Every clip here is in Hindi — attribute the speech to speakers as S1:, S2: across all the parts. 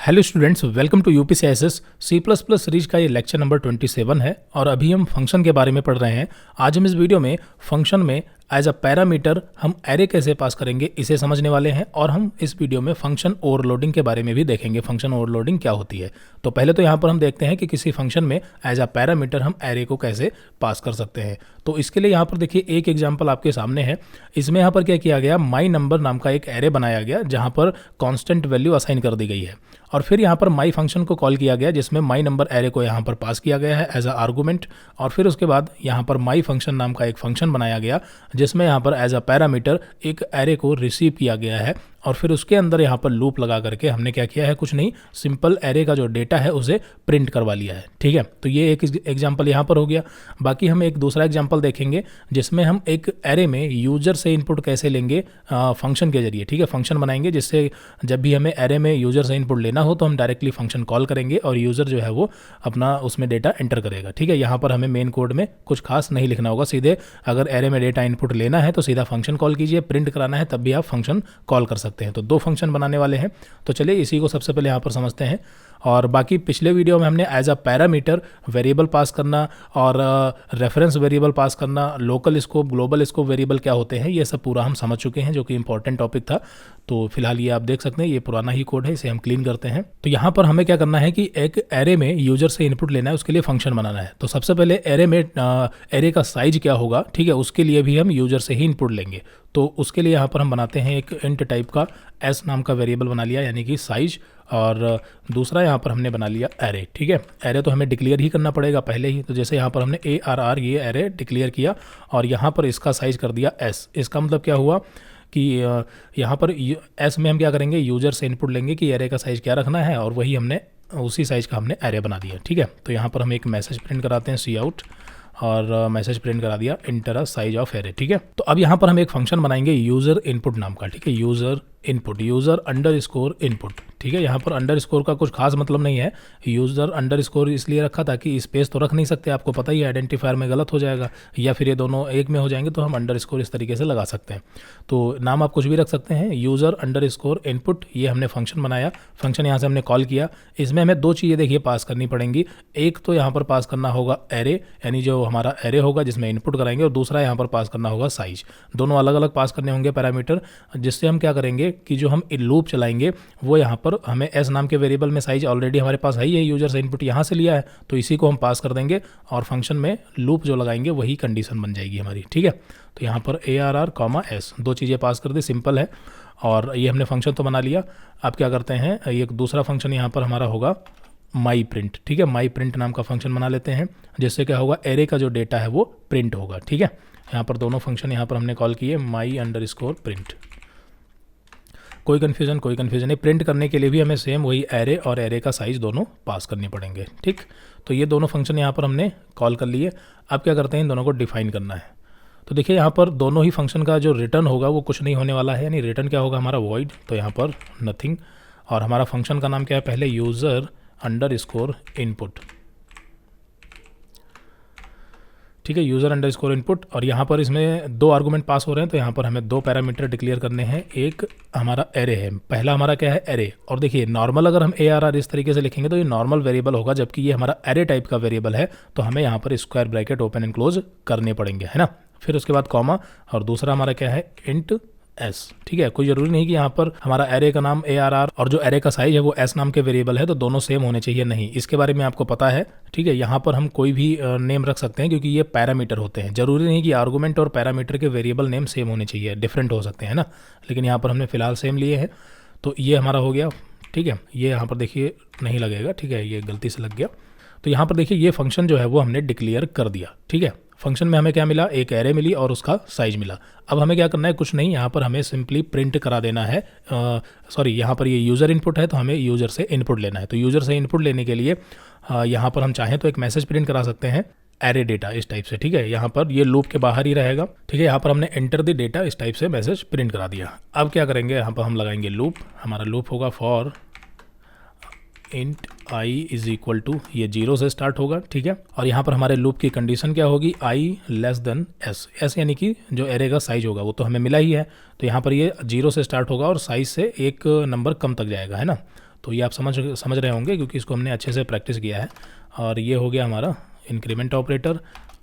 S1: Hello students, welcome to UPCSS C++ series का ये लेक्चर नंबर 27 है और अभी हम फंक्शन के बारे में पढ़ रहे हैं। आज हम इस वीडियो में फंक्शन में एज अ पैरामीटर हम एरे कैसे पास करेंगे इसे समझने वाले हैं और हम इस वीडियो में फंक्शन ओवरलोडिंग के बारे में भी देखेंगे। फंक्शन ओवरलोडिंग क्या होती है, तो पहले तो यहाँ पर हम देखते हैं कि किसी फंक्शन में एज अ पैरामीटर हम एरे को कैसे पास कर सकते हैं। तो इसके लिए यहाँ पर देखिए एक एग्जाम्पल आपके सामने है। इसमें यहाँ पर क्या किया गया, माई नंबर नाम का एक एरे बनाया गया जहाँ पर कॉन्स्टेंट वैल्यू असाइन कर दी गई है और फिर यहाँ पर माई फंक्शन को कॉल किया गया जिसमें माई नंबर एरे को यहाँ पर पास किया गया है एज अ आर्गूमेंट। और फिर उसके बाद यहाँ पर माई फंक्शन नाम का एक फंक्शन बनाया गया जिसमें यहाँ पर एज अ पैरामीटर एक एरे को रिसीव किया गया है और फिर उसके अंदर यहाँ पर लूप लगा करके हमने क्या किया है, कुछ नहीं, सिंपल एरे का जो डेटा है उसे प्रिंट करवा लिया है। ठीक है, तो ये एक एग्जांपल यहाँ पर हो गया। बाकी हम एक दूसरा एग्जांपल देखेंगे जिसमें हम एक एरे में यूजर से इनपुट कैसे लेंगे फंक्शन के जरिए। ठीक है, फंक्शन बनाएंगे जिससे जब भी हमें एरे में यूजर से इनपुट लेना हो तो हम डायरेक्टली फंक्शन कॉल करेंगे और यूजर जो है वो अपना उसमें डेटा एंटर करेगा। ठीक है, यहाँ पर हमें मेन कोड में कुछ खास नहीं लिखना होगा, सीधे अगर एरे में डेटा इनपुट लेना है तो सीधा फंक्शन कॉल कीजिए, प्रिंट कराना है तब भी आप फंक्शन कॉल कर सकते हैं। तो दो फंक्शन बनाने वाले हैं, तो चलिए इसी को सबसे पहले यहाँ पर समझते हैं। और बाकी पिछले वीडियो में हमने as a parameter variable pass करना और रेफरेंस वेरिएबल पास करना, local scope, global scope variable क्या होते हैं, ये सब पूरा हम समझ चुके हैं, जो कि इंपॉर्टेंट टॉपिक था। तो फिलहाल ये आप देख सकते हैं, ये पुराना ही कोड है, इसे हम क्लीन करते हैं। तो यहाँ पर हमें क्या करना है कि एक एरे में यूजर से इनपुट लेना है, उसके लिए फंक्शन बनाना है। तो सबसे पहले एरे में एरे का साइज क्या होगा, ठीक है, उसके लिए भी हम यूजर से ही इनपुट लेंगे। तो उसके लिए यहाँ पर हम बनाते हैं एक इंट टाइप का एस नाम का वेरिएबल बना लिया, यानी कि साइज, और दूसरा यहाँ पर हमने बना लिया एरे। ठीक है, एरे तो हमें डिक्लेयर ही करना पड़ेगा पहले ही, तो जैसे यहाँ पर हमने ARR ये एरे डिक्लेयर किया और यहाँ पर इसका साइज कर दिया एस। इसका मतलब क्या हुआ कि यहाँ पर एस में हम क्या करेंगे, यूजर से इनपुट लेंगे कि एरे का साइज क्या रखना है और वही हमने उसी साइज का हमने एरे बना दिया। ठीक है, तो यहाँ पर हम एक मैसेज प्रिंट कराते हैं, सी आउट, और मैसेज प्रिंट करा दिया इंटर साइज ऑफ एरे। ठीक है, तो अब यहाँ पर हम एक फंक्शन बनाएंगे यूजर इनपुट नाम का। ठीक है, user input, user underscore input. ठीक है, यहाँ पर अंडरस्कोर का कुछ खास मतलब नहीं है, यूजर अंडरस्कोर इसलिए रखा था कि स्पेस तो रख नहीं सकते, आपको पता ही है आइडेंटिफायर में गलत हो जाएगा या फिर ये दोनों एक में हो जाएंगे, तो हम अंडरस्कोर इस तरीके से लगा सकते हैं। तो नाम आप कुछ भी रख सकते हैं, यूजर अंडरस्कोर इनपुट, ये हमने फंक्शन बनाया। फंक्शन यहाँ से हमने कॉल किया, इसमें हमें दो चीज़ें देखिए पास करनी पड़ेंगी। एक तो यहाँ पर पास करना होगा एरे, यानी जो हमारा एरे होगा जिसमें इनपुट कराएंगे, और दूसरा यहाँ पर पास करना होगा साइज। दोनों अलग अलग पास करने होंगे पैरामीटर, जिससे हम क्या करेंगे कि जो हम लूप चलाएंगे वो यहाँ पर हमें एस नाम के वेरिएबल में साइज ऑलरेडी हमारे पास है ही है, यूजर से इनपुट यहाँ से लिया है, तो इसी को हम पास कर देंगे और फंक्शन में लूप जो लगाएंगे वही कंडीशन बन जाएगी हमारी। ठीक है, तो यहाँ पर ARR, S दो चीज़ें पास कर दी, सिंपल है। और ये हमने फंक्शन तो बना लिया। अब क्या करते हैं, एक दूसरा फंक्शन यहाँ पर हमारा होगा माई प्रिंट। ठीक है, माई प्रिंट नाम का फंक्शन बना लेते हैं, जिससे क्या होगा, एरे का जो डेटा है वो प्रिंट होगा। ठीक है, यहाँ पर दोनों फंक्शन यहाँ पर हमने कॉल किए, माई अंडरस्कोर प्रिंट। कोई कन्फ्यूजन नहीं, प्रिंट करने के लिए भी हमें सेम वही एरे और एरे का साइज दोनों पास करने पड़ेंगे। ठीक, तो ये दोनों फंक्शन यहाँ पर हमने कॉल कर लिए। अब क्या करते हैं, इन दोनों को डिफाइन करना है। तो देखिए यहाँ पर दोनों ही फंक्शन का जो रिटर्न होगा वो कुछ नहीं होने वाला है, यानी रिटर्न क्या होगा हमारा, वॉइड, तो यहाँ पर नथिंग। और हमारा फंक्शन का नाम क्या है, पहले यूज़र अंडरस्कोर इनपुट। ठीक है, यूज़र अंडरस्कोर इनपुट, और यहाँ पर इसमें दो आर्गूमेंट पास हो रहे हैं, तो यहाँ पर हमें दो पैरामीटर डिक्लेयर करने हैं। एक हमारा एरे है, पहला हमारा क्या है, एरे। और देखिए नॉर्मल अगर हम ARR इस तरीके से लिखेंगे तो ये नॉर्मल वेरिएबल होगा, जबकि ये हमारा एरे टाइप का वेरिएबल है, तो हमें यहाँ पर square bracket open and close करने पड़ेंगे, है ना। फिर उसके बाद कॉमा, और दूसरा हमारा क्या है, इंट S। ठीक है, कोई जरूरी नहीं कि यहाँ पर हमारा एरे का नाम ARR और जो एरे का साइज है वो S नाम के वेरिएबल है तो दोनों सेम होने चाहिए, नहीं, इसके बारे में आपको पता है। ठीक है, यहाँ पर हम कोई भी नेम रख सकते हैं क्योंकि ये पैरामीटर होते हैं, जरूरी नहीं कि आर्गूमेंट और पैरामीटर के वेरिएबल नेम सेम होने चाहिए, डिफरेंट हो सकते हैं ना, लेकिन यहाँ पर हमने फिलहाल सेम लिए हैं। तो ये हमारा हो गया। ठीक है, ये यहाँ पर देखिए नहीं लगेगा, ठीक है, ये गलती से लग गया। तो यहाँ पर देखिए ये फंक्शन जो है वो हमने डिक्लेयर कर दिया। ठीक है, फंक्शन में हमें क्या मिला, एक एरे मिली और उसका साइज मिला। अब हमें क्या करना है, कुछ नहीं, यहाँ पर हमें सिंपली प्रिंट करा देना है, सॉरी, यहाँ पर ये यूज़र इनपुट है तो हमें यूज़र से इनपुट लेना है। तो यूज़र से इनपुट लेने के लिए यहाँ पर हम चाहें तो एक मैसेज प्रिंट करा सकते हैं, एरे डेटा, इस टाइप से। ठीक है, यहाँ पर ये लूप के बाहर ही रहेगा। ठीक है, यहाँ पर हमने एंटर द डेटा इस टाइप से मैसेज प्रिंट करा दिया। अब क्या करेंगे, यहाँ पर हम लगाएंगे लूप, हमारा लूप होगा for int i is equal to, ये 0 से स्टार्ट होगा। ठीक है, और यहाँ पर हमारे लूप की कंडीशन क्या होगी, i लेस देन s यानी कि जो एरे का साइज होगा वो तो हमें मिला ही है, तो यहाँ पर ये 0 से स्टार्ट होगा और साइज से एक नंबर कम तक जाएगा, है ना। तो ये आप समझ रहे होंगे क्योंकि इसको हमने अच्छे से प्रैक्टिस किया है। और ये हो गया हमारा इंक्रीमेंट ऑपरेटर।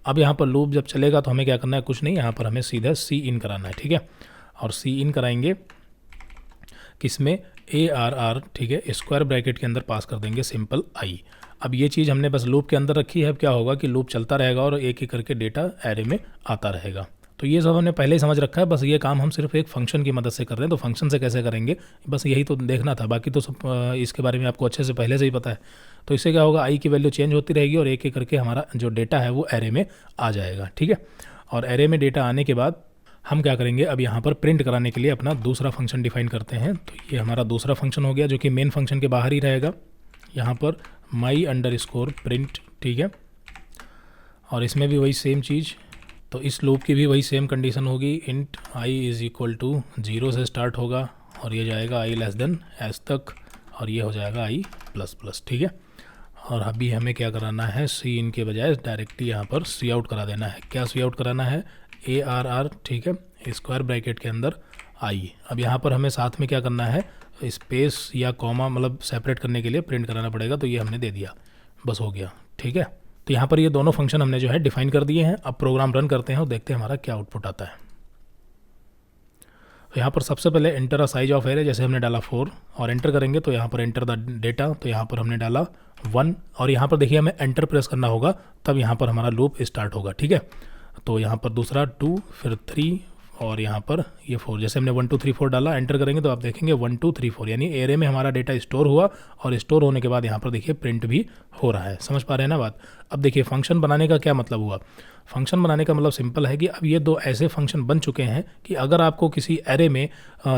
S1: अब यहाँ पर लूप जब चलेगा तो हमें क्या करना है, कुछ नहीं, यहाँ पर हमें सीधा सी इन कराना है, ठीक है। और सी इन कराएंगे किसमें, ARR, ठीक है, स्क्वायर ब्रैकेट के अंदर पास कर देंगे सिंपल आई। अब ये चीज़ हमने बस लूप के अंदर रखी है। अब क्या होगा कि लूप चलता रहेगा और एक एक करके डेटा एरे में आता रहेगा। तो ये सब हमने पहले ही समझ रखा है, बस ये काम हम सिर्फ एक फंक्शन की मदद से कर रहे हैं। तो फंक्शन से कैसे करेंगे, बस यही तो देखना था, बाकी तो सब इसके बारे में आपको अच्छे से पहले से ही पता है। तो इससे क्या होगा, आई की वैल्यू चेंज होती रहेगी और एक एक करके हमारा जो डेटा है वो एरे में आ जाएगा, ठीक है। और एरे में डेटा आने के बाद हम क्या करेंगे, अब यहाँ पर प्रिंट कराने के लिए अपना दूसरा फंक्शन डिफाइन करते हैं। तो ये हमारा दूसरा फंक्शन हो गया जो कि मेन फंक्शन के बाहर ही रहेगा। यहाँ पर my_print, ठीक है। और इसमें भी वही सेम चीज़, तो इस लूप की भी वही सेम कंडीशन होगी, इंट i = 0 से स्टार्ट होगा और ये जाएगा i s तक और ये हो जाएगा i++, ठीक है। और अभी हमें क्या कराना है, सी इन के बजाय डायरेक्टली यहाँ पर सी आउट करा देना है। क्या सी आउट कराना है, ARR, ठीक है, स्क्वायर ब्रैकेट के अंदर आई। अब यहाँ पर हमें साथ में क्या करना है, स्पेस या कॉमा मतलब सेपरेट करने के लिए प्रिंट कराना पड़ेगा। तो ये हमने दे दिया, बस हो गया, ठीक है। तो यहाँ पर ये दोनों फंक्शन हमने जो है डिफाइन कर दिए हैं। अब प्रोग्राम रन करते हैं और देखते हैं हमारा क्या आउटपुट आता है। यहाँ पर सबसे पहले enter a size of array, जैसे हमने डाला 4 और एंटर करेंगे तो यहाँ पर एंटर द डेटा, तो यहाँ पर हमने डाला 1 और यहाँ पर देखिए हमें एंटर प्रेस करना होगा, तब यहाँ पर हमारा लूप स्टार्ट होगा, ठीक है। तो यहाँ पर दूसरा 2, फिर 3 और यहाँ पर ये 4। जैसे हमने 1 2 3 4 डाला, एंटर करेंगे तो आप देखेंगे 1 2 3 4, यानी एरे में हमारा डेटा स्टोर हुआ और स्टोर होने के बाद यहाँ पर देखिए प्रिंट भी हो रहा है। समझ पा रहे हैं ना बात। अब देखिए फंक्शन बनाने का क्या मतलब हुआ। फंक्शन बनाने का मतलब सिंपल है कि अब ये दो ऐसे फंक्शन बन चुके हैं कि अगर आपको किसी एरे में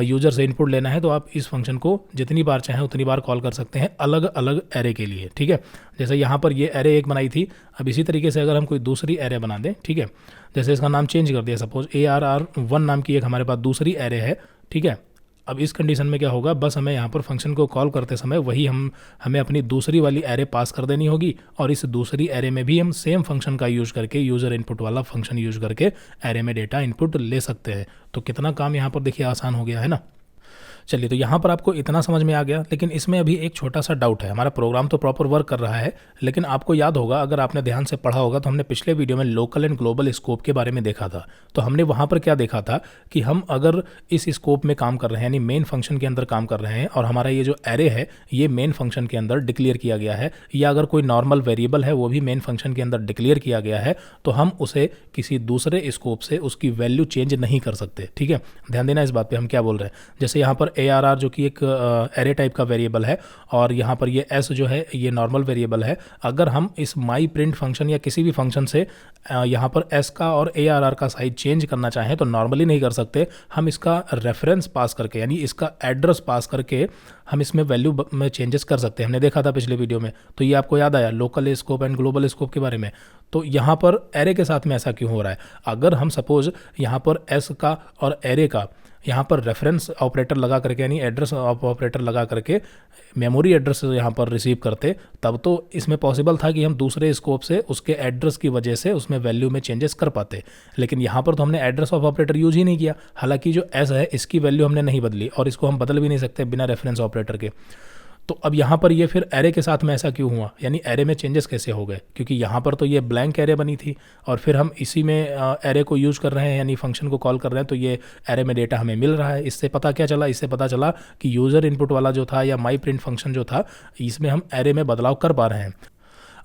S1: यूजर से इनपुट लेना है तो आप इस फंक्शन को जितनी बार चाहें उतनी बार कॉल कर सकते हैं अलग अलग एरे के लिए, ठीक है। जैसे यहाँ पर ये एरे एक बनाई थी, अब इसी तरीके से अगर हम कोई दूसरी एरे बना दें, ठीक है, जैसे इसका नाम चेंज कर दिया, सपोज ARR1 नाम की एक हमारे पास दूसरी एरे है, ठीक है। अब इस कंडीशन में क्या होगा, बस हमें यहाँ पर फंक्शन को कॉल करते समय वही हमें अपनी दूसरी वाली एरे पास कर देनी होगी और इस दूसरी एरे में भी हम सेम फंक्शन का यूज़ करके यूज़र इनपुट वाला फंक्शन यूज़ करके एरे में डेटा इनपुट ले सकते हैं। तो कितना काम यहाँ पर देखिए आसान हो गया है ना। चलिए, तो यहाँ पर आपको इतना समझ में आ गया, लेकिन इसमें अभी एक छोटा सा डाउट है। हमारा प्रोग्राम तो प्रॉपर वर्क कर रहा है, लेकिन आपको याद होगा, अगर आपने ध्यान से पढ़ा होगा तो हमने पिछले वीडियो में लोकल एंड ग्लोबल स्कोप के बारे में देखा था। तो हमने वहाँ पर क्या देखा था कि हम अगर इस स्कोप में काम कर रहे हैं, यानी मेन फंक्शन के अंदर काम कर रहे हैं और हमारा ये जो एरे है ये मेन फंक्शन के अंदर डिक्लेयर किया गया है, या अगर कोई नॉर्मल वेरिएबल है वो भी मेन फंक्शन के अंदर डिक्लेयर किया गया है, तो हम उसे किसी दूसरे स्कोप से उसकी वैल्यू चेंज नहीं कर सकते, ठीक है। ध्यान देना इस बात पे हम क्या बोल रहे हैं। जैसे यहाँ पर ARR जो कि एक एरे टाइप का वेरिएबल है और यहाँ पर ये s जो है ये नॉर्मल वेरिएबल है। अगर हम इस myPrint फंक्शन या किसी भी फंक्शन से यहाँ पर s का और ARR का साइज चेंज करना चाहें तो नॉर्मली नहीं कर सकते। हम इसका रेफरेंस पास करके, यानी इसका एड्रेस पास करके हम इसमें वैल्यू में चेंजेस कर सकते हैं। हमने देखा था पिछले वीडियो में, तो ये आपको याद आया local scope and global scope के बारे में। तो यहाँ पर एरे के साथ में ऐसा क्यों हो रहा है, अगर हम सपोज यहाँ पर s का और एरे का यहाँ पर रेफरेंस ऑपरेटर लगा करके, यानी एड्रेस ऑपरेटर लगा करके मेमोरी एड्रेस यहाँ पर रिसीव करते, तब तो इसमें पॉसिबल था कि हम दूसरे स्कोप से उसके एड्रेस की वजह से उसमें वैल्यू में चेंजेस कर पाते। लेकिन यहाँ पर तो हमने एड्रेस ऑफ ऑपरेटर यूज ही नहीं किया। हालांकि जो एस है इसकी वैल्यू हमने नहीं बदली और इसको हम बदल भी नहीं सकते बिना रेफरेंस ऑपरेटर के। तो अब यहाँ पर ये फिर एरे के साथ में ऐसा क्यों हुआ, यानी एरे में चेंजेस कैसे हो गए, क्योंकि यहाँ पर तो ये ब्लैंक एरे बनी थी और फिर हम इसी में एरे को यूज़ कर रहे हैं, यानी फंक्शन को कॉल कर रहे हैं, तो ये एरे में डेटा हमें मिल रहा है। इससे पता क्या चला, इससे पता चला कि यूज़र इनपुट वाला जो था या myPrint फंक्शन जो था, इसमें हम एरे में बदलाव कर पा रहे हैं।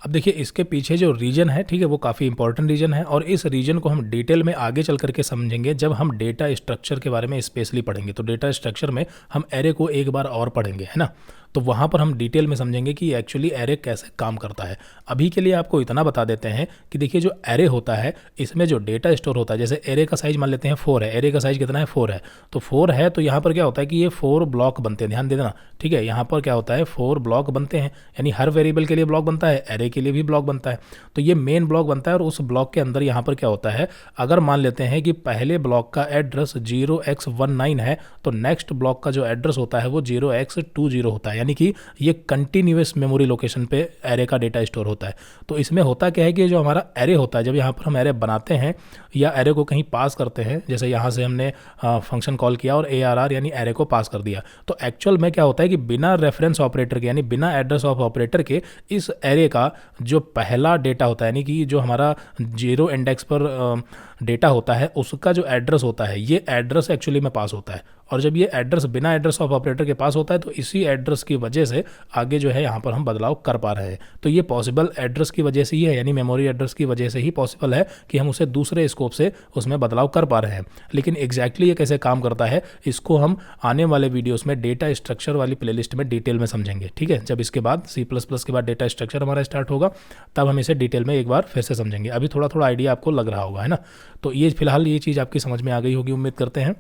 S1: अब देखिए इसके पीछे जो रीजन है, ठीक है, वो काफ़ी इंपॉर्टेंट रीजन है और इस रीजन को हम डिटेल में आगे चल करके समझेंगे जब हम डेटा स्ट्रक्चर के बारे में स्पेशली पढ़ेंगे। तो डेटा स्ट्रक्चर में हम एरे को एक बार और पढ़ेंगे, है ना। तो वहाँ पर हम डिटेल में समझेंगे कि एक्चुअली एरे कैसे काम करता है। अभी के लिए आपको इतना बता देते हैं कि देखिए जो एरे होता है इसमें जो डेटा स्टोर होता है, जैसे एरे का साइज मान लेते हैं 4 है, एरे का साइज कितना है 4 है, तो 4 है तो यहाँ पर क्या होता है कि ये 4 ब्लॉक बनते हैं। ध्यान देना, ठीक है, यहाँ पर क्या होता है 4 ब्लॉक बनते हैं, यानी हर वेरिएबल के लिए ब्लॉक बनता है, एरे के लिए भी ब्लॉक बनता है। तो ये मेन ब्लॉक बनता है और उस ब्लॉक के अंदर यहाँ पर क्या होता है, अगर मान लेते हैं कि पहले ब्लॉक का एड्रेस 0x19 है तो नेक्स्ट ब्लॉक का जो एड्रेस होता है वो 0x20 होता है, यानी कि ये कंटिन्यूअस मेमोरी लोकेशन पे एरे का डेटा स्टोर होता है। तो इसमें होता क्या है कि जो हमारा एरे होता है, जब यहाँ पर हम एरे बनाते हैं या एरे को कहीं पास करते हैं, जैसे यहाँ से हमने फंक्शन कॉल किया और ARR यानी एरे को पास कर दिया, तो एक्चुअल में क्या होता है कि बिना रेफरेंस ऑपरेटर के यानी बिना एड्रेस ऑफ ऑपरेटर के इस एरे का जो पहला डेटा होता है, यानी कि जो हमारा 0 इंडेक्स पर डेटा होता है, उसका जो एड्रेस होता है, ये एड्रेस एक्चुअली में पास होता है। और जब ये एड्रेस बिना एड्रेस ऑफ ऑपरेटर के पास होता है, तो इसी एड्रेस की वजह से आगे जो है यहाँ पर हम बदलाव कर पा रहे हैं। तो ये पॉसिबल एड्रेस की वजह से ही है, यानी मेमोरी एड्रेस की वजह से ही पॉसिबल है कि हम उसे दूसरे स्कोप से उसमें बदलाव कर पा रहे हैं। लेकिन एग्जैक्टली ये कैसे काम करता है, इसको हम आने वाले वीडियोस में डेटा स्ट्रक्चर वाली प्लेलिस्ट में डिटेल में समझेंगे, ठीक है। जब इसके बाद C++ के बाद डेटा स्ट्रक्चर हमारा स्टार्ट होगा, तब हम इसे डिटेल में एक बार फिर से समझेंगे। अभी थोड़ा थोड़ा आइडिया आपको लग रहा होगा, है ना। तो ये फिलहाल ये चीज़ आपकी समझ में आ गई होगी, उम्मीद करते हैं।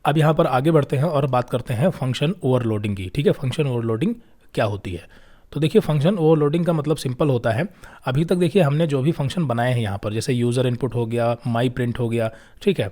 S1: अब यहाँ पर आगे बढ़ते हैं और बात करते हैं फंक्शन ओवरलोडिंग की, ठीक है। फंक्शन ओवरलोडिंग क्या होती है? तो देखिए, फंक्शन ओवरलोडिंग का मतलब सिंपल होता है। अभी तक देखिए हमने जो भी फंक्शन बनाए हैं यहाँ पर, जैसे यूज़र इनपुट हो गया, माई प्रिंट हो गया, ठीक है।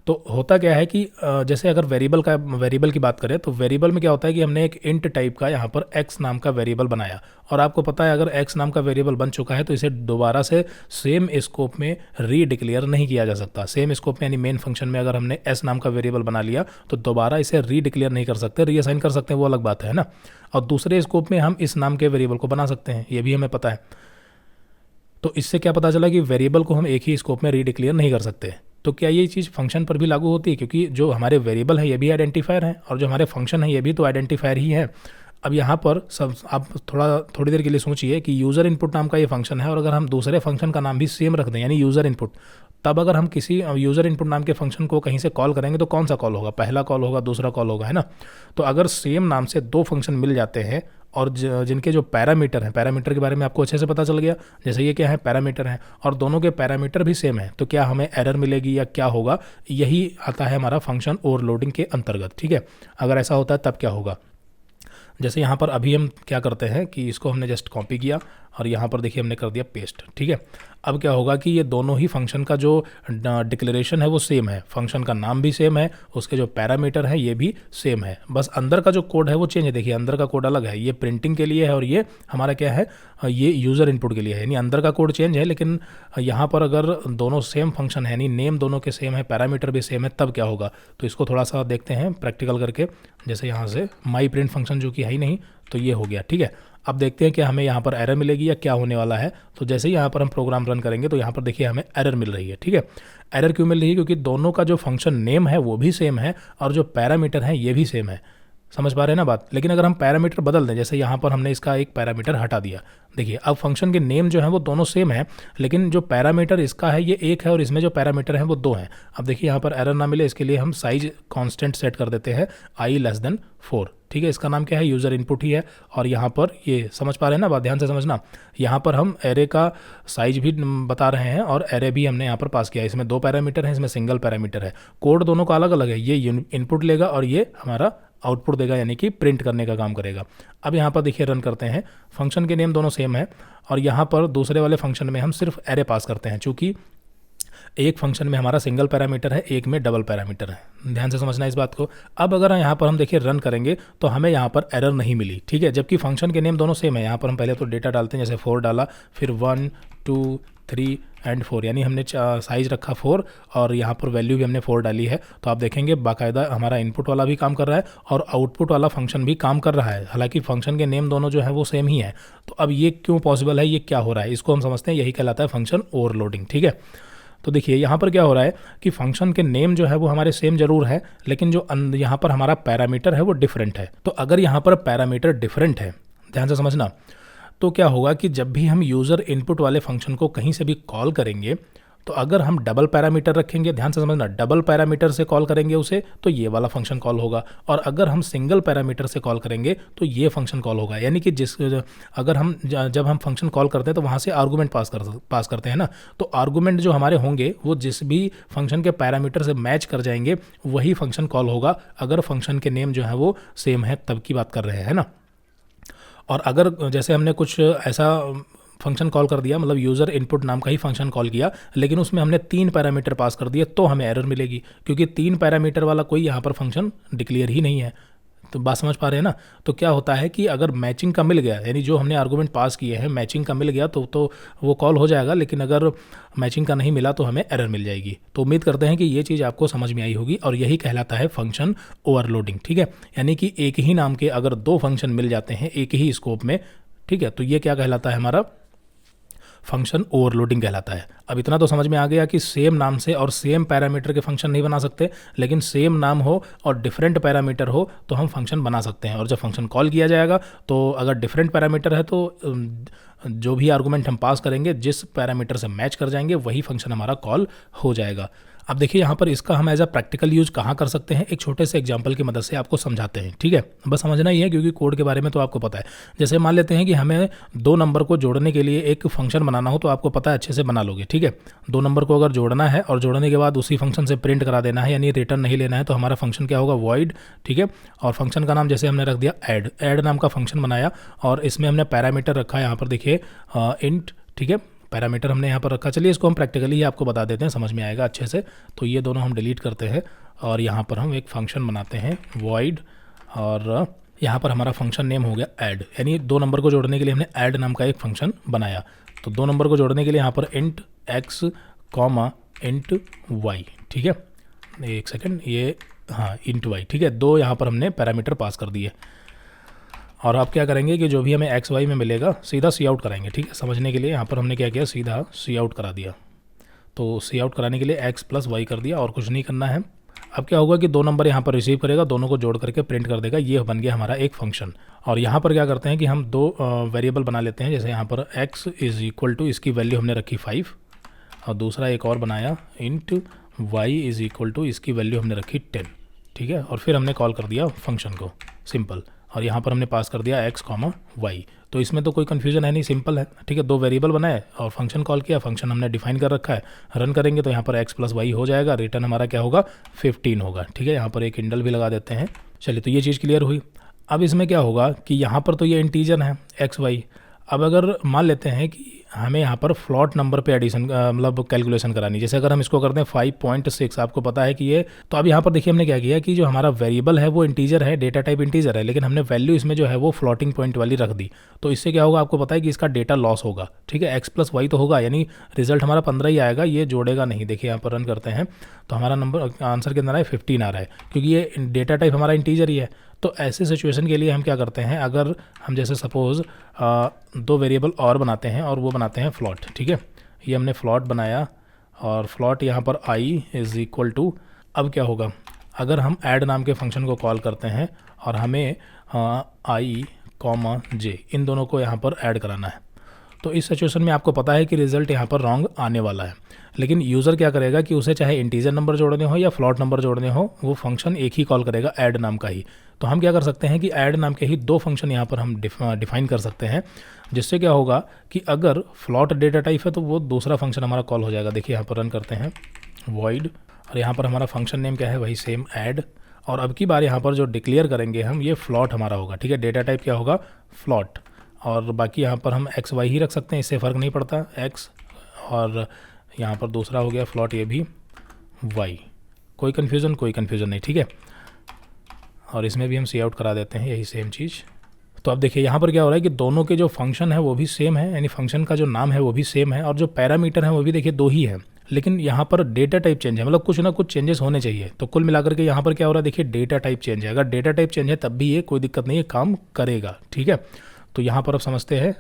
S1: तो होता क्या है कि जैसे अगर वेरिएबल की बात करें, तो वेरिएबल में क्या होता है कि हमने एक इंट टाइप का यहाँ पर x नाम का वेरिएबल बनाया, और आपको पता है अगर x नाम का वेरिएबल बन चुका है तो इसे दोबारा से सेम स्कोप में रीडिक्लेयर नहीं किया जा सकता। सेम स्कोप में यानी मेन फंक्शन में अगर हमने s नाम का वेरिएबल बना लिया तो दोबारा इसे रीडिक्लेयर नहीं कर सकते, रीअसाइन कर सकते हैं, वो अलग बात है ना। और दूसरे स्कोप में हम इस नाम के वेरिएबल को बना सकते हैं, ये भी हमें पता है। तो इससे क्या पता चला कि वेरिएबल को हम एक ही स्कोप में रीडिक्लेयर नहीं कर सकते। तो क्या ये चीज़ फंक्शन पर भी लागू होती है? क्योंकि जो हमारे वेरिएबल है ये भी आइडेंटिफायर है और जो हमारे फंक्शन है ये भी तो आइडेंटिफायर ही है। अब यहाँ पर सब आप थोड़ी देर के लिए सोचिए कि यूज़र इनपुट नाम का ये फंक्शन है, और अगर हम दूसरे फंक्शन का नाम भी सेम रख दें यानी यूज़र इनपुट, तब अगर हम किसी यूज़र इनपुट नाम के फंक्शन को कहीं से कॉल करेंगे तो कौन सा कॉल होगा? पहला कॉल होगा, दूसरा कॉल होगा, है ना। तो अगर सेम नाम से दो फंक्शन मिल जाते हैं और जिनके जो पैरामीटर हैं, पैरामीटर के बारे में आपको अच्छे से पता चल गया, जैसे ये क्या है, पैरामीटर हैं, और दोनों के पैरामीटर भी सेम है, तो क्या हमें एरर मिलेगी या क्या होगा? यही आता है हमारा फंक्शन ओवरलोडिंग के अंतर्गत, ठीक है। अगर ऐसा होता है तब क्या होगा? जैसे यहाँ पर अभी हम क्या करते हैं कि इसको हमने जस्ट कॉपी किया और यहाँ पर देखिए हमने कर दिया पेस्ट, ठीक है। अब क्या होगा कि ये दोनों ही फंक्शन का जो डिक्लेरेशन है वो सेम है, फंक्शन का नाम भी सेम है, उसके जो पैरामीटर है ये भी सेम है, बस अंदर का जो कोड है वो चेंज है। देखिए अंदर का कोड अलग है, ये प्रिंटिंग के लिए है और ये हमारा क्या है, ये यूज़र इनपुट के लिए है, यानी अंदर का कोड चेंज है। लेकिन यहाँ पर अगर दोनों सेम फंक्शन है, यानी नेम दोनों के सेम है, पैरामीटर भी सेम है, तब क्या होगा? तो इसको थोड़ा सा देखते हैं प्रैक्टिकल करके। जैसे यहाँ से माई प्रिंट फंक्शन जो कि है ही नहीं, तो ये हो गया, ठीक है। अब देखते हैं कि हमें यहाँ पर एरर मिलेगी या क्या होने वाला है। तो जैसे ही यहाँ पर हम प्रोग्राम रन करेंगे तो यहाँ पर देखिए हमें एरर मिल रही है, ठीक है। एरर क्यों मिल रही है? क्योंकि दोनों का जो फंक्शन नेम है वो भी सेम है और जो पैरामीटर है ये भी सेम है। समझ पा रहे हैं ना बात? लेकिन अगर हम पैरामीटर बदल दें, जैसे यहाँ पर हमने इसका एक पैरामीटर हटा दिया, देखिए अब फंक्शन के नेम जो है वो दोनों सेम है, लेकिन जो पैरामीटर इसका है ये एक है और इसमें जो पैरामीटर है वो दो हैं। अब देखिए यहाँ पर एरर ना मिले इसके लिए हम साइज कांस्टेंट सेट कर देते हैं i<4, ठीक है। इसका नाम क्या है? यूज़र इनपुट ही है। और यहाँ पर ये समझ पा रहे हैं ना बात? ध्यान से समझना, यहाँ पर हम एरे का साइज भी बता रहे हैं और एरे भी हमने यहाँ पर पास किया है। इसमें दो पैरामीटर हैं, इसमें सिंगल पैरामीटर है, कोड दोनों का अलग अलग है। ये इनपुट लेगा और ये हमारा आउटपुट देगा, यानी कि प्रिंट करने का काम करेगा। अब यहाँ पर देखिए रन करते हैं, फंक्शन के नेम दोनों सेम है और यहाँ पर दूसरे वाले फंक्शन में हम सिर्फ एरे पास करते हैं, चूँकि एक फंक्शन में हमारा सिंगल पैरामीटर है, एक में डबल पैरामीटर है। ध्यान से समझना इस बात को। अब अगर यहाँ पर हम देखिए रन करेंगे तो हमें यहाँ पर एरर नहीं मिली, ठीक है, जबकि फंक्शन के नेम दोनों सेम है। यहाँ पर हम पहले तो डेटा डालते हैं, जैसे 4 डाला, फिर 1 2 3 एंड 4, यानी हमने साइज रखा 4 और यहाँ पर वैल्यू भी हमने 4 डाली है। तो आप देखेंगे बाकायदा हमारा इनपुट वाला भी काम कर रहा है और आउटपुट वाला फंक्शन भी काम कर रहा है, हालांकि फंक्शन के नेम दोनों जो है वो सेम ही है। तो अब ये क्यों पॉसिबल है, ये क्या हो रहा है, इसको हम समझते हैं, यही कहलाता है फंक्शन ओवरलोडिंग, ठीक है। तो देखिए यहाँ पर क्या हो रहा है कि फंक्शन के नेम जो है वो हमारे सेम जरूर है, लेकिन जो यहाँ पर हमारा पैरामीटर है वो डिफरेंट है। तो अगर यहाँ पर पैरामीटर डिफरेंट है, ध्यान से समझना, तो क्या होगा कि जब भी हम यूज़र इनपुट वाले फंक्शन को कहीं से भी कॉल करेंगे, तो अगर हम डबल पैरामीटर रखेंगे, ध्यान से समझना, डबल पैरामीटर से कॉल करेंगे उसे, तो ये वाला फंक्शन कॉल होगा, और अगर हम सिंगल पैरामीटर से कॉल करेंगे तो ये फंक्शन कॉल होगा। यानी कि अगर हम जब हम फंक्शन कॉल करते हैं तो वहाँ से आर्गूमेंट पास करते हैं ना, तो आर्गूमेंट जो हमारे होंगे वो जिस भी फंक्शन के पैरामीटर से मैच कर जाएंगे वही फंक्शन कॉल होगा, अगर फंक्शन के नेम जो है वो सेम है तब की बात कर रहे हैं ना। और अगर जैसे हमने कुछ ऐसा फंक्शन कॉल कर दिया, मतलब यूज़र इनपुट नाम का ही फंक्शन कॉल किया, लेकिन उसमें हमने 3 पैरामीटर पास कर दिए, तो हमें एरर मिलेगी, क्योंकि 3 पैरामीटर वाला कोई यहाँ पर फंक्शन डिक्लेयर ही नहीं है। तो बात समझ पा रहे हैं ना। तो क्या होता है कि अगर मैचिंग का मिल गया, यानी जो हमने आर्गूमेंट पास किए हैं मैचिंग का मिल गया तो वो कॉल हो जाएगा, लेकिन अगर मैचिंग का नहीं मिला तो हमें एरर मिल जाएगी। तो उम्मीद करते हैं कि ये चीज़ आपको समझ में आई होगी, और यही कहलाता है फंक्शन ओवरलोडिंग। ठीक है, यानी कि एक ही नाम के अगर दो फंक्शन मिल जाते हैं एक ही स्कोप में, ठीक है, तो ये क्या कहलाता है, हमारा फंक्शन ओवरलोडिंग कहलाता है। अब इतना तो समझ में आ गया कि सेम नाम से और सेम पैरामीटर के फंक्शन नहीं बना सकते, लेकिन सेम नाम हो और डिफरेंट पैरामीटर हो तो हम फंक्शन बना सकते हैं। और जब फंक्शन कॉल किया जाएगा तो अगर डिफरेंट पैरामीटर है तो जो भी आर्गूमेंट हम पास करेंगे जिस पैरामीटर से मैच कर जाएंगे वही फंक्शन हमारा कॉल हो जाएगा। अब देखिए यहाँ पर इसका हम एज अ प्रैक्टिकल यूज कहाँ कर सकते हैं, एक छोटे से एग्जांपल की मदद से आपको समझाते हैं। ठीक है, बस समझना ही है क्योंकि कोड के बारे में तो आपको पता है। जैसे मान लेते हैं कि हमें दो नंबर को जोड़ने के लिए एक फंक्शन बनाना हो, तो आपको पता है अच्छे से बना लोगे। ठीक है, दो नंबर को अगर जोड़ना है और जोड़ने के बाद उसी फंक्शन से प्रिंट करा देना है, यानी रिटर्न नहीं लेना है, तो हमारा फंक्शन क्या होगा, वॉइड। ठीक है, और फंक्शन का नाम जैसे हमने रख दिया ऐड नाम का फंक्शन बनाया, और इसमें हमने पैरामीटर रखा है यहाँ पर देखिए इंट। ठीक है, पैरामीटर हमने यहाँ पर रखा। चलिए इसको हम प्रैक्टिकली ही आपको बता देते हैं, समझ में आएगा अच्छे से। तो ये दोनों हम डिलीट करते हैं और यहाँ पर हम एक फंक्शन बनाते हैं वॉइड, और यहाँ पर हमारा फंक्शन नेम हो गया ऐड, यानी दो नंबर को जोड़ने के लिए हमने ऐड नाम का एक फंक्शन बनाया। तो दो नंबर को जोड़ने के लिए यहाँ पर int X comma int Y. ठीक है, एक सेकेंड, ये हाँ इंट वाई। ठीक है, दो यहाँ पर हमने पैरामीटर पास कर दिए। और आप क्या करेंगे कि जो भी हमें एक्स वाई में मिलेगा सीधा सी आउट कराएंगे। ठीक है, समझने के लिए यहाँ पर हमने क्या किया, सीधा सी आउट करा दिया। तो सी आउट कराने के लिए एक्स प्लस वाई कर दिया और कुछ नहीं करना है। अब क्या होगा कि दो नंबर यहाँ पर रिसीव करेगा, दोनों को जोड़ करके प्रिंट कर देगा। ये बन गया हमारा एक फंक्शन। और यहाँ पर क्या करते हैं कि हम दो वेरिएबल बना लेते हैं। जैसे यहाँ पर x इज़ इक्वल टू, इसकी वैल्यू हमने रखी 5, और दूसरा एक और बनाया int y is equal to, इसकी वैल्यू हमने रखी 10। ठीक है, और फिर हमने कॉल कर दिया फंक्शन को, सिंपल। और यहाँ पर हमने पास कर दिया x कॉमा वाई। तो इसमें तो कोई कन्फ्यूजन है नहीं, सिंपल है। ठीक है, दो वेरिएबल बनाए और फंक्शन कॉल किया, फंक्शन हमने डिफाइन कर रखा है। रन करेंगे तो यहाँ पर x प्लस वाई हो जाएगा, रिटर्न हमारा क्या होगा, 15 होगा। ठीक है, यहाँ पर एक इंडल भी लगा देते हैं। चलिए, तो ये चीज़ क्लियर हुई। अब इसमें क्या होगा कि यहाँ पर तो ये इंटीजर है एक्स वाई। अब अगर मान लेते हैं कि हमें यहाँ पर फ्लॉट नंबर पे एडिशन मतलब कैलकुलेशन करानी, जैसे अगर हम इसको करते हैं 5.6, आपको पता है कि ये, तो अब यहाँ पर देखिए हमने क्या किया कि जो हमारा वेरिएबल है वो इंटीजर है, डेटा टाइप इंटीजर है, लेकिन हमने वैल्यू इसमें जो है वो फ्लोटिंग पॉइंट वाली रख दी। तो इससे क्या होगा, आपको पता है कि इसका डेटा लॉस होगा। ठीक है, एक्स प्लस वाई तो होगा, यानी रिजल्ट हमारा 15 ही आएगा, ये जोड़ेगा नहीं। देखिए यहाँ पर रन करते हैं तो हमारा नंबर आंसर के अंदर है 15 आ रहा है, क्योंकि ये डेटा टाइप हमारा इंटीजर ही है। तो ऐसे सिचुएशन के लिए हम क्या करते हैं, अगर हम जैसे सपोज़ दो वेरिएबल और बनाते हैं और वो बनाते हैं फ्लॉट। ठीक है, ये हमने फ्लॉट बनाया और फ्लॉट यहाँ पर i इज़ इक्वल टू, अब क्या होगा, अगर हम ऐड नाम के फंक्शन को कॉल करते हैं और हमें i कॉमा j इन दोनों को यहाँ पर ऐड कराना है, तो इस सिचुएशन में आपको पता है कि रिजल्ट यहाँ पर रॉन्ग आने वाला है। लेकिन यूज़र क्या करेगा कि उसे चाहे इंटीजर नंबर जोड़ने हो या फ्लॉट नंबर जोड़ने हो, वो फंक्शन एक ही कॉल करेगा, ऐड नाम का ही। तो हम क्या कर सकते हैं कि ऐड नाम के ही दो फंक्शन यहाँ पर हम डिफाइन कर सकते हैं, जिससे क्या होगा कि अगर फ्लॉट डेटा टाइप है तो वो दूसरा फंक्शन हमारा कॉल हो जाएगा। देखिए यहाँ पर रन करते हैं वॉइड, और यहाँ पर हमारा फंक्शन नेम क्या है, वही सेम ऐड। और अब की बार यहाँ पर जो डिक्लेयर करेंगे हम, ये फ्लॉट हमारा होगा। ठीक है, डेटा टाइप क्या होगा, फ्लॉट। और बाकी यहाँ पर हम एक्स वाई ही रख सकते हैं, इससे फ़र्क नहीं पड़ता, एक्स, और यहाँ पर दूसरा हो गया फ्लॉट, ये भी वाई। कोई कन्फ्यूज़न नहीं। ठीक है, और इसमें भी हम सी आउट करा देते हैं, यही सेम चीज़। तो अब देखिए यहाँ पर क्या हो रहा है कि दोनों के जो फंक्शन है वो भी सेम है, यानी फंक्शन का जो नाम है वो भी सेम है, और जो पैरामीटर है वो भी देखिए दो ही है, लेकिन यहाँ पर डेटा टाइप चेंज है, मतलब कुछ ना कुछ चेंजेस होने चाहिए। तो कुल मिलाकर के यहाँ पर क्या हो रहा है, देखिए डेटा टाइप चेंज है। अगर डेटा टाइप चेंज है तब भी ये कोई दिक्कत नहीं है, काम करेगा। ठीक है, तो यहाँ पर अब समझते हैं।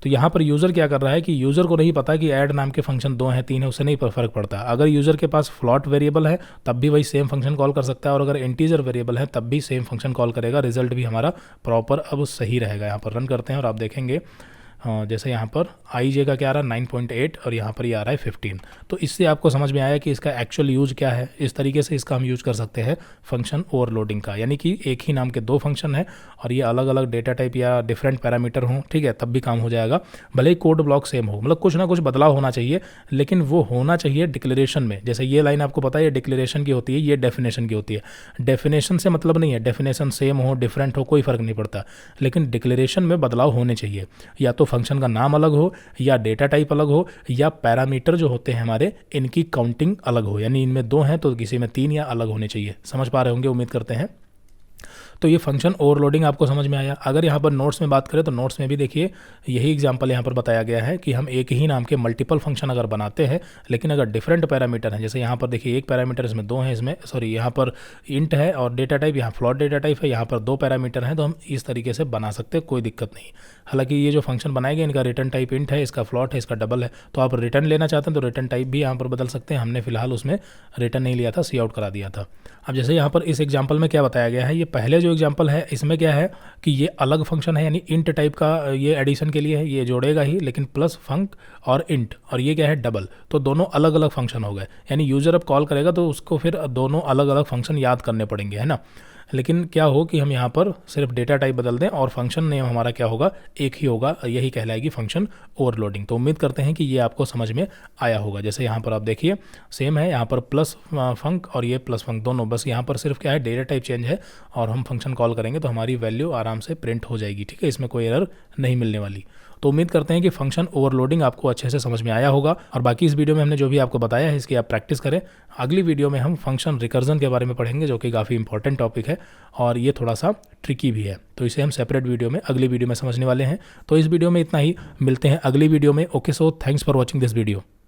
S1: तो यहाँ पर यूज़र क्या कर रहा है कि यूज़र को नहीं पता कि ऐड नाम के फंक्शन 2 हैं 3 है, उससे नहीं फ़र्क पड़ता। अगर यूज़र के पास फ्लॉट वेरिएबल है तब भी वही सेम फंक्शन कॉल कर सकता है, और अगर इंटीजर वेरिएबल है तब भी सेम फंक्शन कॉल करेगा। रिजल्ट भी हमारा प्रॉपर अब सही रहेगा। यहाँ पर रन करते हैं और आप देखेंगे जैसे यहाँ पर आई जे का क्या आ रहा है 9.8 और यहाँ पर ये आ रहा है 15। तो इससे आपको समझ में आया कि इसका एक्चुअल यूज क्या है। इस तरीके से इसका हम यूज कर सकते हैं फंक्शन ओवरलोडिंग का, यानी कि एक ही नाम के दो फंक्शन है और ये अलग अलग डेटा टाइप या डिफरेंट पैरामीटर हों, ठीक है, तब भी काम हो जाएगा। भले ही कोड ब्लॉक सेम हो, मतलब कुछ ना कुछ बदलाव होना चाहिए, लेकिन वो होना चाहिए डिक्लेरेशन में। जैसे ये लाइन आपको पता है ये डिक्लेरेशन की होती है, ये डेफिनेशन की होती है। डेफिनेशन से मतलब नहीं है डेफिनेशन सेम हो डिफरेंट हो कोई फ़र्क नहीं पड़ता, लेकिन डिक्लेरेशन में बदलाव होने चाहिए। या तो फंक्शन का नाम अलग हो, या डेटा टाइप अलग हो, या पैरामीटर जो होते हैं हमारे इनकी काउंटिंग अलग हो, यानी इनमें 2 हैं तो किसी में 3 या अलग होने चाहिए। समझ पा रहे होंगे, उम्मीद करते हैं। तो ये फंक्शन ओवरलोडिंग आपको समझ में आया। अगर यहाँ पर नोट्स में बात करें तो नोट्स में भी देखिए यही एग्जांपल यहाँ पर बताया गया है कि हम एक ही नाम के मल्टीपल फंक्शन अगर बनाते हैं, लेकिन अगर डिफरेंट पैरामीटर हैं, जैसे यहाँ पर देखिए एक पैरामीटर इसमें दो हैं, इसमें सॉरी यहाँ पर इंट है और डेटा टाइप यहाँ फ्लोट डेटा टाइप है, यहाँ पर दो पैरामीटर हैं, तो हम इस तरीके से बना सकते हैं, कोई दिक्कत नहीं। हालांकि ये जो फंक्शन बनाए गए इनका रिटर्न टाइप इंट है, इसका फ्लोट है, इसका डबल है, तो आप रिटर्न लेना चाहते हैं तो रिटर्न टाइप भी यहाँ पर बदल सकते हैं। हमने फिलहाल उसमें रिटर्न नहीं लिया था, सी आउट करा दिया था। अब जैसे यहाँ पर इस एग्जाम्पल में क्या बताया गया है, ये पहले जो एग्जाम्पल है इसमें क्या है कि ये अलग फंक्शन है, यानी इंट टाइप का ये एडिशन के लिए है, ये जोड़ेगा ही, लेकिन प्लस फंक और इंट, और ये क्या है डबल, तो दोनों अलग अलग फंक्शन हो गए। यानी यूज़र अब कॉल करेगा तो उसको फिर दोनों अलग अलग फंक्शन याद करने पड़ेंगे, है ना। लेकिन क्या हो कि हम यहाँ पर सिर्फ डेटा टाइप बदल दें और फंक्शन नेम हमारा क्या होगा, एक ही होगा, यही कहलाएगी फंक्शन ओवरलोडिंग। तो उम्मीद करते हैं कि ये आपको समझ में आया होगा। जैसे यहाँ पर आप देखिए सेम है, यहाँ पर प्लस फंक और ये प्लस फंक दोनों, बस यहाँ पर सिर्फ क्या है डेटा टाइप चेंज है और हम फंक्शन कॉल करेंगे तो हमारी वैल्यू आराम से प्रिंट हो जाएगी, ठीक है, इसमें कोई एरर नहीं मिलने वाली। तो उम्मीद करते हैं कि फंक्शन ओवरलोडिंग आपको अच्छे से समझ में आया होगा और बाकी इस वीडियो में हमने जो भी आपको बताया है इसकी आप प्रैक्टिस करें। अगली वीडियो में हम फंक्शन रिकर्जन के बारे में पढ़ेंगे, जो कि काफ़ी इंपॉर्टेंट टॉपिक है और ये थोड़ा सा ट्रिकी भी है, तो इसे हम सेपरेट वीडियो में अगली वीडियो में समझने वाले हैं। तो इस वीडियो में इतना ही, मिलते हैं अगली वीडियो में। Okay, so thanks for watching this video.